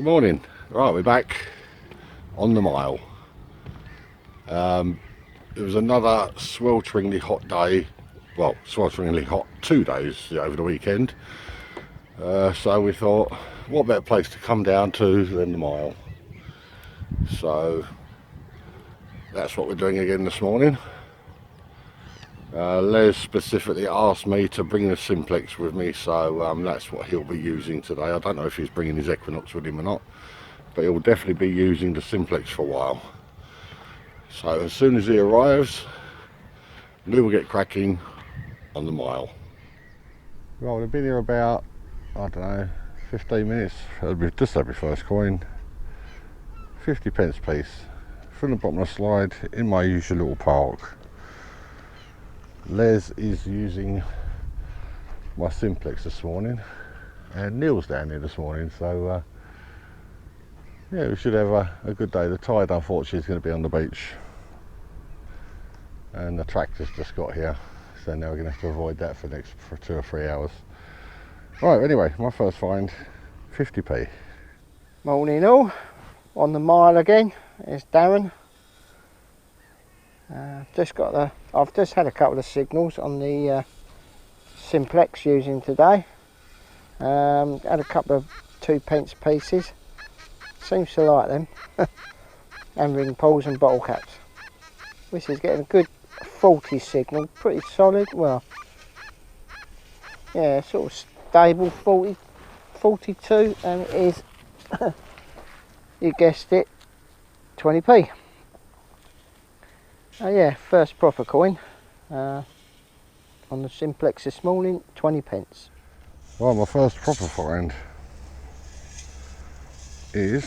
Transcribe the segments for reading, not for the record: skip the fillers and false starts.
Good morning. Right, we're back on the mile. It was another swelteringly hot day. Well, swelteringly hot 2 days over the weekend. So we thought, what better place to come down to than the mile? So that's what we're doing again this morning. Les specifically asked me to bring the Simplex with me, so that's what he'll be using today. I don't know if he's bringing his Equinox with him or not, but he'll definitely be using the Simplex for a while. So as soon as he arrives, we will get cracking on the mile. Well, we've been here about, I don't know, 15 minutes. Just had my first coin. 50p piece. From the bottom of the slide, in my usual little park. Les is using my Simplex this morning, and Neil's down here this morning, so yeah, we should have a good day. The tide unfortunately is going to be on the beach, and the tractor's just got here, so now we're going to have to avoid that for the next 2 or 3 hours. Right, anyway, my first find, 50p. Morning all, on the mile again. It's Darren. I've just had a couple of signals on the Simplex using today. Had a couple of 2p pieces. Seems to like them. And ring pulls and bottle caps. This is getting a good 40 signal, pretty solid. Well, yeah, sort of stable 40, 42, and it is, you guessed it, 20p. Yeah, first proper coin on the Simplex this morning, 20p. Well, my first proper find is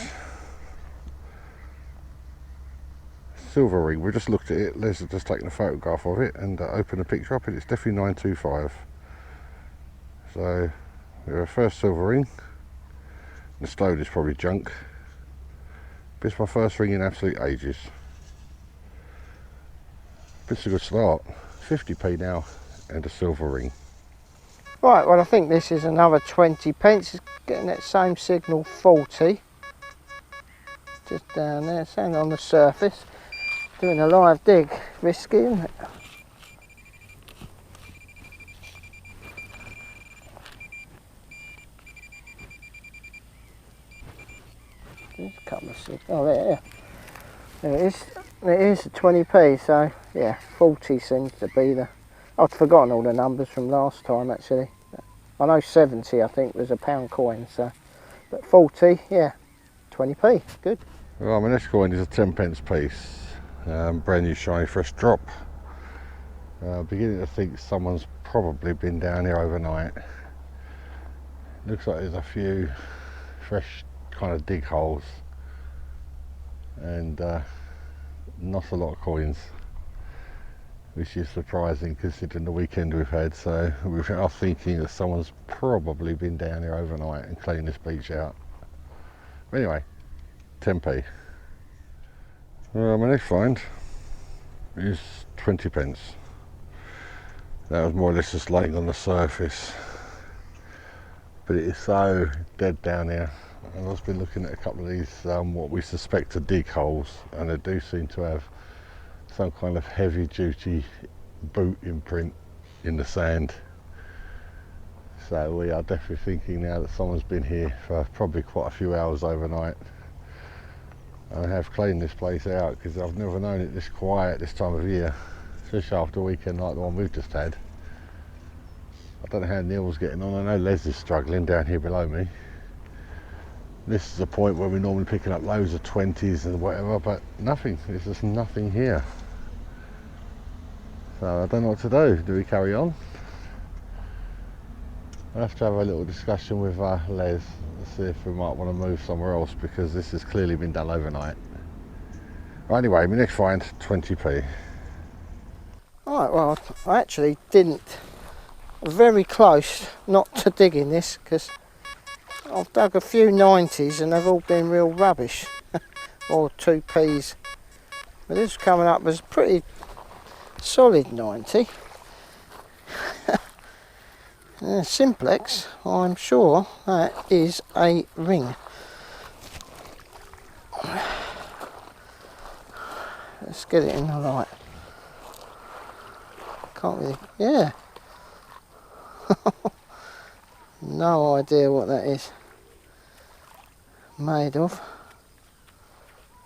silver ring. We just looked at it. Les has just taken a photograph of it and opened a picture up, and it's definitely 925. So we have a first silver ring. The stone is probably junk, but it's my first ring in absolute ages. But it's a good start. 50p now and a silver ring. Right, well I think this is another 20p. It's getting that same signal, 40. Just down there, standing on the surface. Doing a live dig. Risky, isn't it? There's a couple of signals. Oh, there it is. It is a 20p, so yeah, 40 seems to be the... I'd forgotten all the numbers from last time actually. I know 70 I think was a pound coin, so, but 40, yeah, 20p, good. Well, my next coin is a 10p piece, brand new shiny fresh drop. Beginning to think someone's probably been down here overnight. Looks like there's a few fresh kind of dig holes, and not a lot of coins, which is surprising considering the weekend we've had. So we are thinking that someone's probably been down here overnight and cleaned this beach out. But anyway, 10p. My next find is 20p. That was more or less just laying on the surface, but it is so dead down here. And I've been looking at a couple of these what we suspect are dig holes, and they do seem to have some kind of heavy duty boot imprint in the sand. So we are definitely thinking now that someone's been here for probably quite a few hours overnight. I have cleaned this place out because I've never known it this quiet this time of year, especially after a weekend like the one we've just had. I don't know how Neil's getting on. I know Les is struggling down here below me. This is a point where we're normally picking up loads of 20s and whatever, but nothing. There's just nothing here. So I don't know what to do. Do we carry on? I'll have to have a little discussion with Les to see if we might want to move somewhere else, because this has clearly been done overnight. Right, anyway, my next find, 20p. Alright, well I actually didn't, very close not to digging this, because I've dug a few 90s and they've all been real rubbish, or 2p's. But this coming up as pretty solid 90. Simplex, I'm sure that is a ring. Let's get it in the light. Can't really, yeah. No idea what that is made of.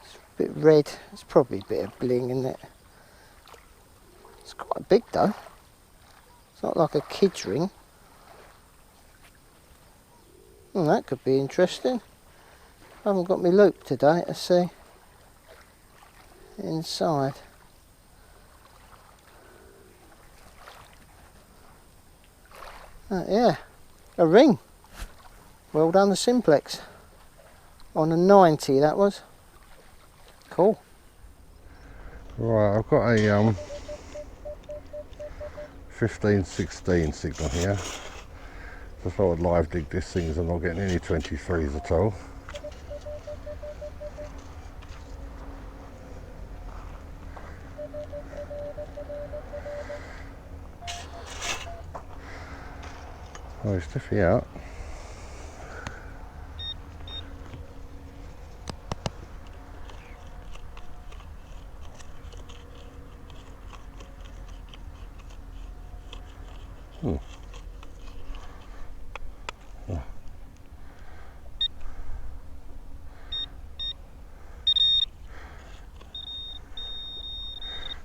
It's a bit red. It's probably a bit of bling in it. It's quite big though. It's not like a kid's ring. Well, that could be interesting. I haven't got my loop today to see inside. Yeah, a ring. Well done, the Simplex. On a 90 that was. Cool. Right, I've got a 15-16 signal here. Just thought I'd live dig this thing as I'm not getting any 23s at all. Oh, it's definitely out.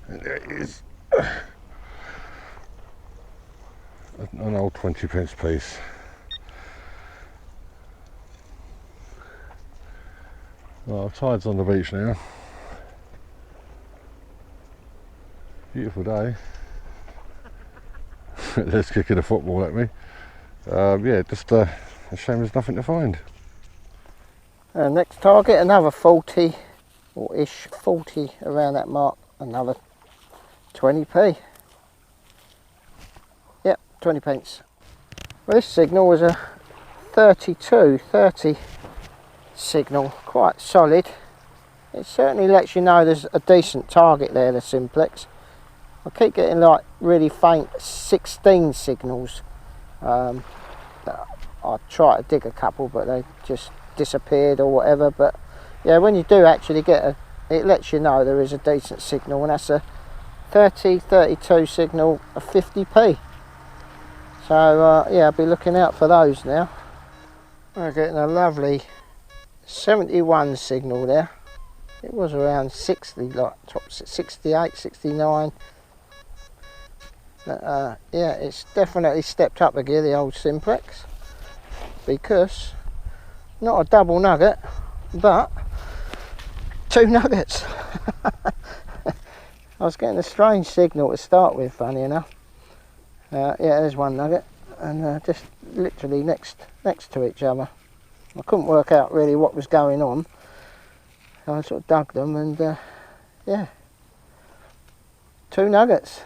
And there it is. An old 20p piece. Well, tide's on the beach now. Beautiful day. There's kicking a football at me. Yeah, just a shame there's nothing to find. Next target, another 40 or ish, 40 around that mark, another 20p. Yep, 20 pence. Well, this signal was a 30 signal, quite solid. It certainly lets you know there's a decent target there, the Simplex. I keep getting like really faint 16 signals. I try to dig a couple but they just disappeared or whatever, but yeah, when you do actually get it lets you know there is a decent signal, and that's a 32 signal of 50p. So yeah, I'll be looking out for those now. We're getting a lovely 71 signal there. It was around 60, like top 68, 69. But yeah, it's definitely stepped up again, the old Simplex, because not a double nugget, but 2 nuggets. I was getting a strange signal to start with, funny enough. Yeah, there's 1 nugget, and just literally next to each other. I couldn't work out really what was going on. I sort of dug them, and yeah, 2 nuggets.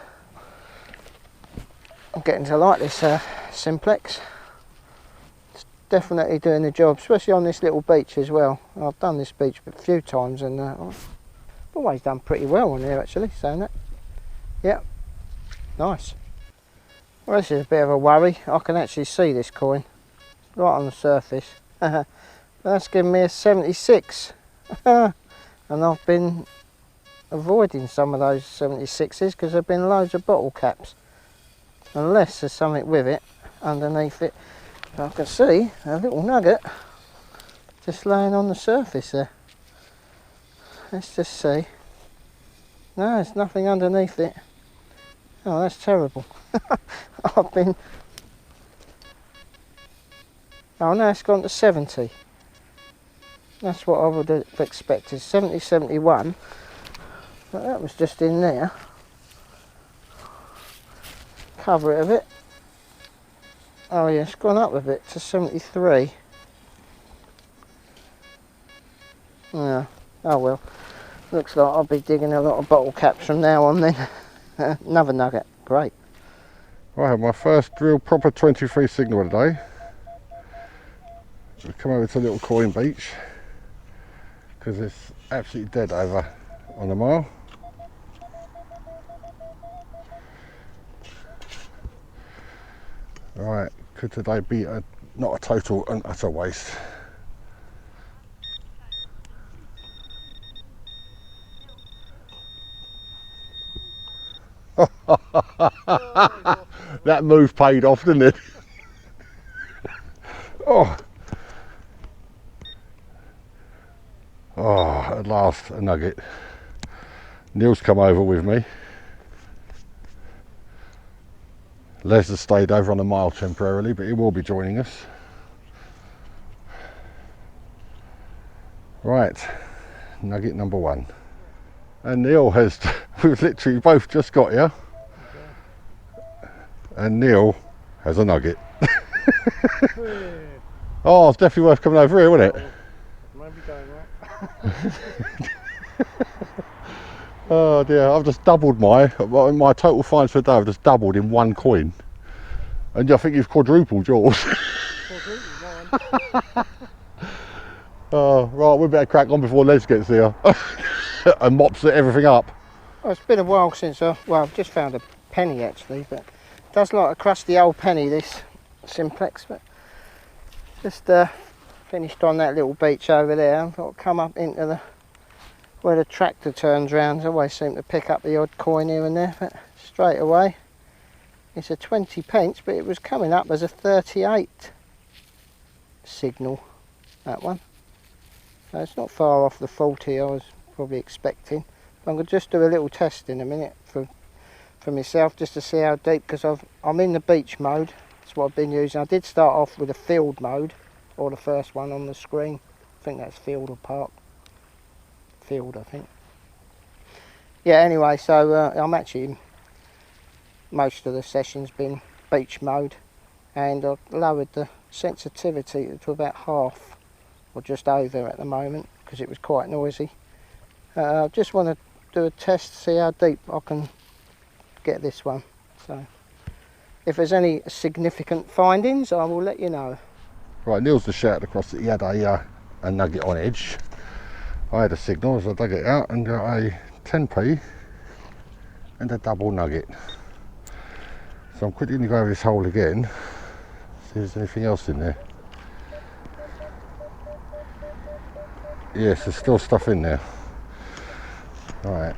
I'm getting to like this Simplex. It's definitely doing the job, especially on this little beach as well. I've done this beach a few times, and I've always done pretty well on here actually, saying that. Yep, nice. Well, this is a bit of a worry. I can actually see this coin right on the surface. That's giving me a 76. And I've been avoiding some of those 76s because there have been loads of bottle caps. Unless there's something with it underneath it. But I can see a little nugget just laying on the surface there. Let's just see. No, there's nothing underneath it. Oh, that's terrible. I've been... Oh no, it's gone to 70. That's what I would have expected. 70, 71. But that was just in there. Cover it a bit. Oh yeah, it's gone up a bit to 73. Yeah. Oh well. Looks like I'll be digging a lot of bottle caps from now on then. Another nugget. Great. I have my first real proper 23 signal of the day. We've come over to Little Coin Beach because it's absolutely dead over on the mile. Right, could today be not a total and utter waste? . That move paid off, didn't it? Oh. Oh, at last, a nugget. Neil's come over with me. Les has stayed over on the mile temporarily, but he will be joining us. Right, nugget number 1. And Neil has, we've literally both just got here. And Neil has a nugget. Oh, it's definitely worth coming over here, wouldn't it? Maybe going right. Oh dear, I've just doubled my total finds for the day. I've just doubled in 1 coin. And I think you've quadrupled yours. Oh, right, we better crack on before Les gets here and mops everything up. Well, it's been a while since I've just found a penny actually, but it does like a crusty old penny, this Simplex. But just finished on that little beach over there. I thought I'd come up into where the tractor turns round. I always seem to pick up the odd coin here and there, but straight away it's a 20 pence, but it was coming up as a 38 signal, that one. So it's not far off the 40 I was probably expecting. I'm going to just do a little test in a minute for myself, just to see how deep, because I'm in the beach mode. That's what I've been using. I did start off with a field mode, or the first one on the screen. I think that's field or park. Field, I think. Yeah, anyway, so I'm actually, most of the sessions been beach mode, and I've lowered the sensitivity to about half, or just over at the moment, because it was quite noisy. I just want to do a test to see how deep I can get this one. So if there's any significant findings, I will let you know. Right, Neil's just shouted across that he had a nugget on edge. I had a signal as I dug it out and got a 10p and a double nugget. So I'm quickly going to go over this hole again, see if there's anything else in there. Yes, there's still stuff in there. Right.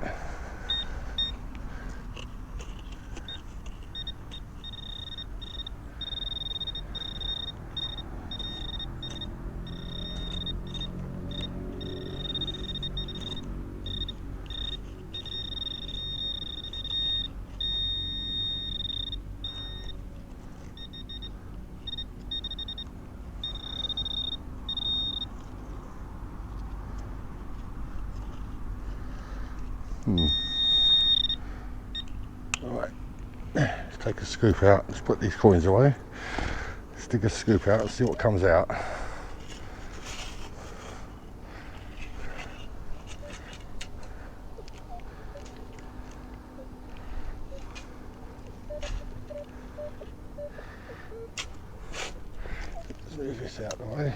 Right, let's take a scoop out, let's put these coins away, stick a scoop out and see what comes out. Let's move this out of the way.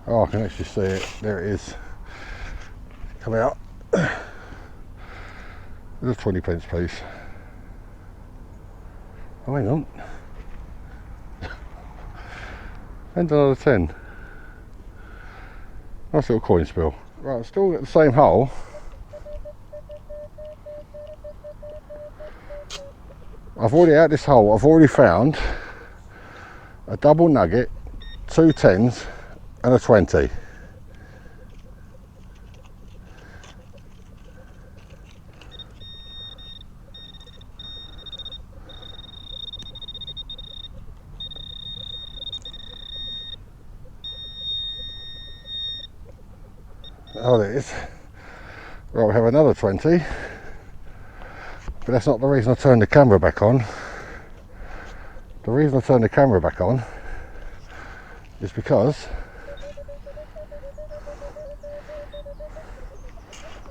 Oh, I can actually see it. There it is. Come out. There's a 20p piece. Oh, hang on. And another 10. Nice little coin spill. Right, still at the same hole. I've already out this hole, I've already found a double nugget, 2 10s and a 20. Oh, there it is. Right, we have another 20, but that's not the reason I turned the camera back on. The reason I turned the camera back on is because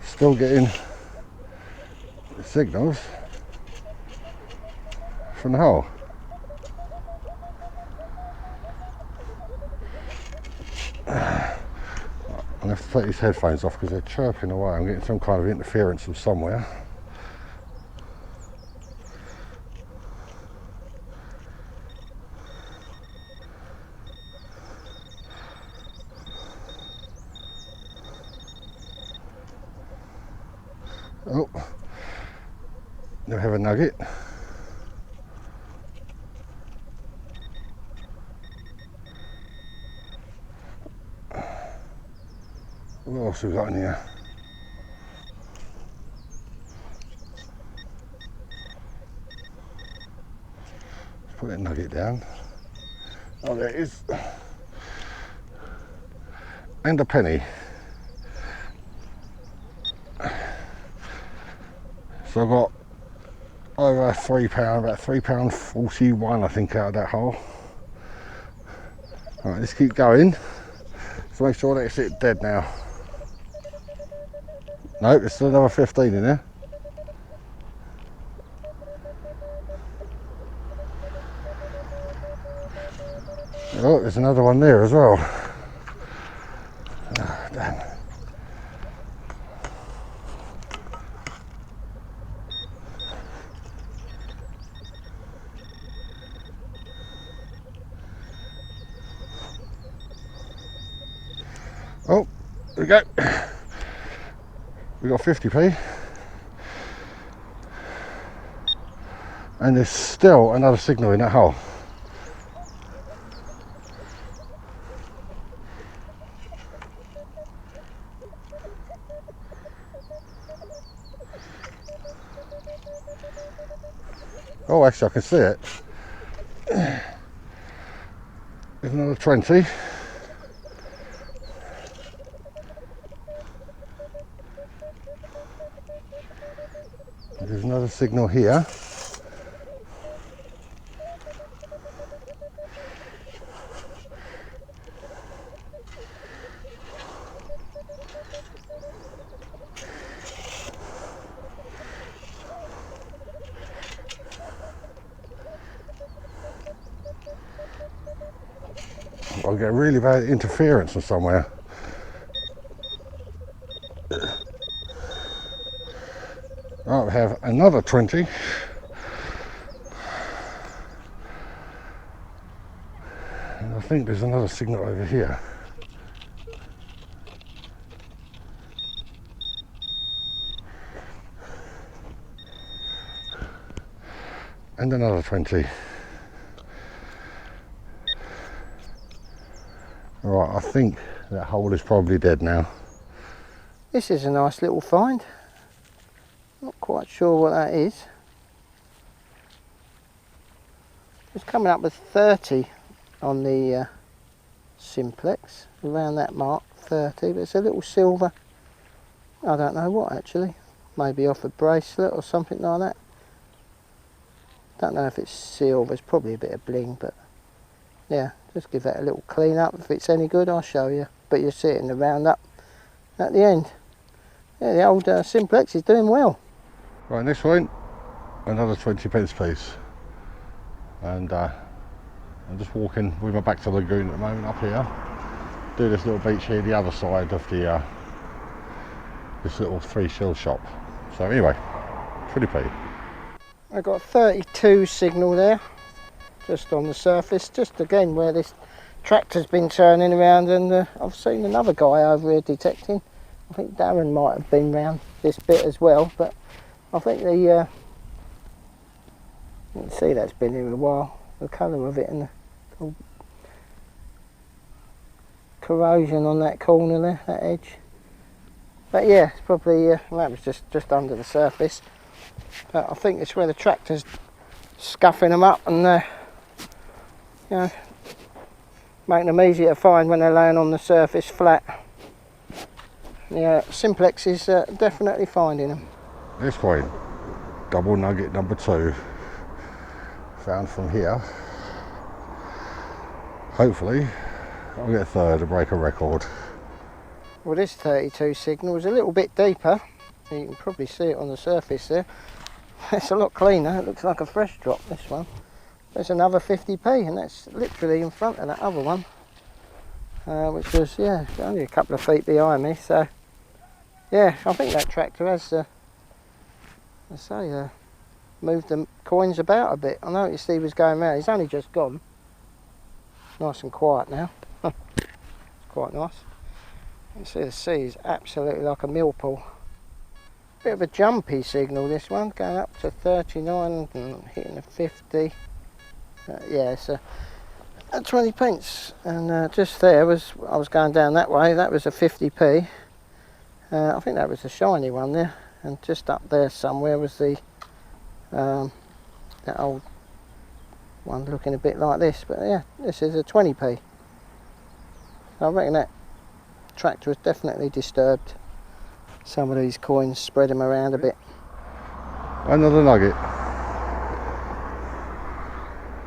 still getting signals from the hole. take these headphones off because they're chirping away. I'm getting some kind of interference from somewhere. Oh, now have a nugget. What else have we got in here? Let's put that nugget down. Oh, there it is. And a penny. So I got over £3, about £3.41 I think out of that hole. Alright, let's keep going. So make sure that it's hit dead now. No, there's still another 15 in there. Oh, there's another one there as well. Oh, damn. Oh, there we go. We got 50p. And there's still another signal in that hole. Oh, actually I can see it. There's another 20. There's another signal here. I'll get really bad interference from somewhere. Right, we have another 20. And I think there's another signal over here. And another 20. Right, I think that hole is probably dead now. This is a nice little find. Not quite sure what that is. It's coming up with 30 on the simplex, around that mark, 30, but it's a little silver. I don't know what actually. Maybe off a bracelet or something like that. Don't know if it's silver, it's probably a bit of bling, but yeah, just give that a little clean up. If it's any good, I'll show you. But you'll see it in the roundup at the end. Yeah, the old simplex is doing well. Right, next one, another 20p piece. And I'm just walking with my back to the lagoon at the moment up here. Do this little beach here, the other side of the this little 3 shell shop. So anyway, pretty p. I've got 32 signal there, just on the surface, just again where this tractor's been turning around, and I've seen another guy over here detecting. I think Darren might have been round this bit as well, but I think the you can see that's been here a while, the colour of it and the corrosion on that corner there, that edge. But yeah, it's probably, that was just under the surface. But I think it's where the tractor's scuffing them up and you know, making them easier to find when they're laying on the surface flat. Yeah, simplex is definitely finding them. This coin, double nugget number 2, found from here. Hopefully I'll get a third to break a record. Well, this 32 signal is a little bit deeper. You can probably see it on the surface there. It's a lot cleaner, it looks like a fresh drop, this one. There's another 50p, and that's literally in front of that other one. which was, yeah, only a couple of feet behind me. So yeah, I think that tractor has, I say, moved the coins about a bit. I noticed he was going round. He's only just gone. Nice and quiet now. It's quite nice. You can see the sea is absolutely like a millpool. Bit of a jumpy signal, this one, going up to 39 and hitting a 50. Yeah, it's a 20 pence, and just there was, I was going down that way, that was a 50p. I think that was a shiny one there, and just up there somewhere was the that old one looking a bit like this, but yeah, this is a 20p. I reckon that tractor was definitely disturbed. Some of these coins spread them around a bit. Another nugget.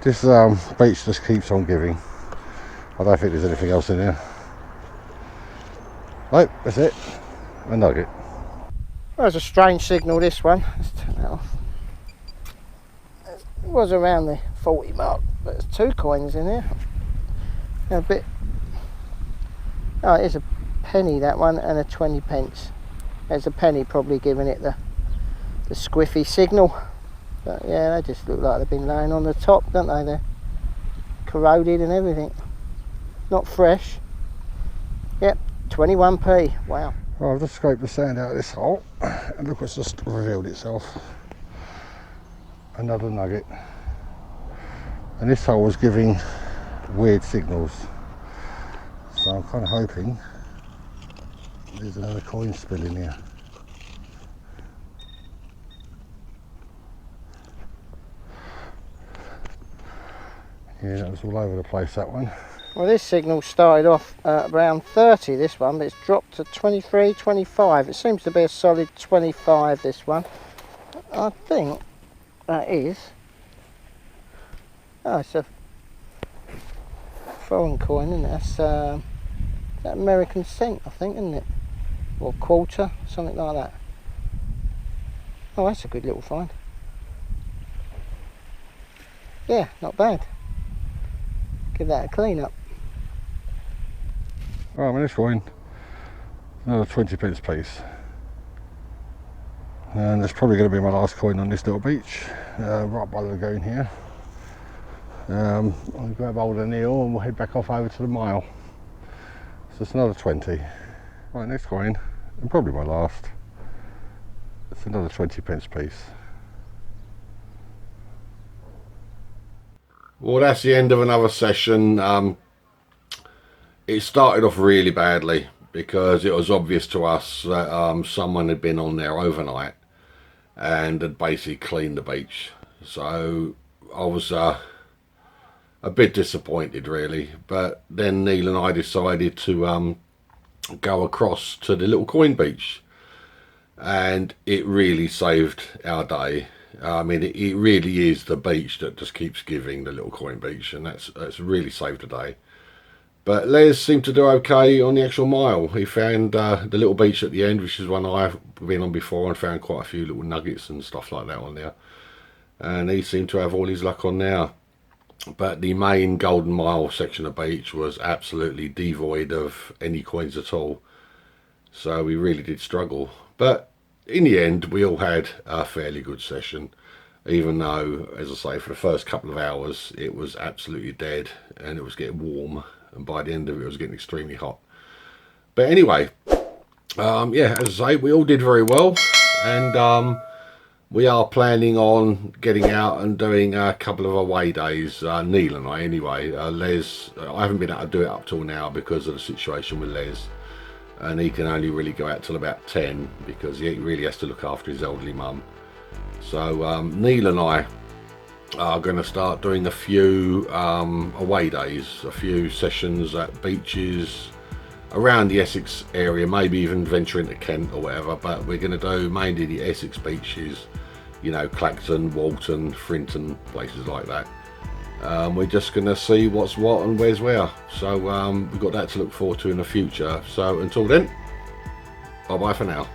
This beach just keeps on giving. I don't think there's anything else in here. Right, that's it. A nugget. Well, it's a strange signal, this one. Let's turn that off. It was around the 40 mark, but there's 2 coins in here. A bit. Oh, it is a penny, that one, and a 20 pence. There's a penny probably giving it the squiffy signal. But yeah, they just look like they've been laying on the top, don't they? They're corroded and everything. Not fresh. Yep, 21p. Wow. Well, I've just scraped the sand out of this hole, and look what's just revealed itself. Another nugget. And this hole was giving weird signals. So I'm kind of hoping there's another coin spill in here. Yeah, that was all over the place, that one. Well, this signal started off around 30, this one, but it's dropped to 23, 25. It seems to be a solid 25, this one. I think that is. Oh, it's a foreign coin, isn't it? That's that American cent, I think, isn't it? Or quarter, something like that. Oh, that's a good little find. Yeah, not bad. Give that a clean up. Oh, I mean, this coin, another 20 pence piece. And it's probably going to be my last coin on this little beach, right by the lagoon here. I'll grab hold of Neil and we'll head back off over to the mile. So it's another 20. Right, next coin, and probably my last. It's another 20 pence piece. Well, that's the end of another session. It started off really badly because it was obvious to us that someone had been on there overnight and had basically cleaned the beach. So I was a bit disappointed, really. But then Neil and I decided to go across to the little coin beach, and it really saved our day. I mean, it really is the beach that just keeps giving, the little coin beach, and that's really saved the day. But Les seemed to do okay on the actual mile. He found the little beach at the end, which is one I've been on before, and found quite a few little nuggets and stuff like that on there. And he seemed to have all his luck on there. But the main Golden Mile section of beach was absolutely devoid of any coins at all. So we really did struggle. But in the end, we all had a fairly good session, even though, as I say, for the first couple of hours, it was absolutely dead and it was getting warm. And by the end of it, it was getting extremely hot. But anyway, yeah, as I say, we all did very well. And we are planning on getting out and doing a couple of away days, Neil and I anyway. Les, I haven't been able to do it up till now because of the situation with Les. And he can only really go out till about 10 because he really has to look after his elderly mum. So Neil and I are going to start doing a few away days, a few sessions at beaches around the Essex area, maybe even venture into Kent or whatever, but we're going to do mainly the Essex beaches, you know, Clacton, Walton, Frinton, places like that. We're just going to see what's what and where's where. So we've got that to look forward to in the future. So until then, bye bye for now.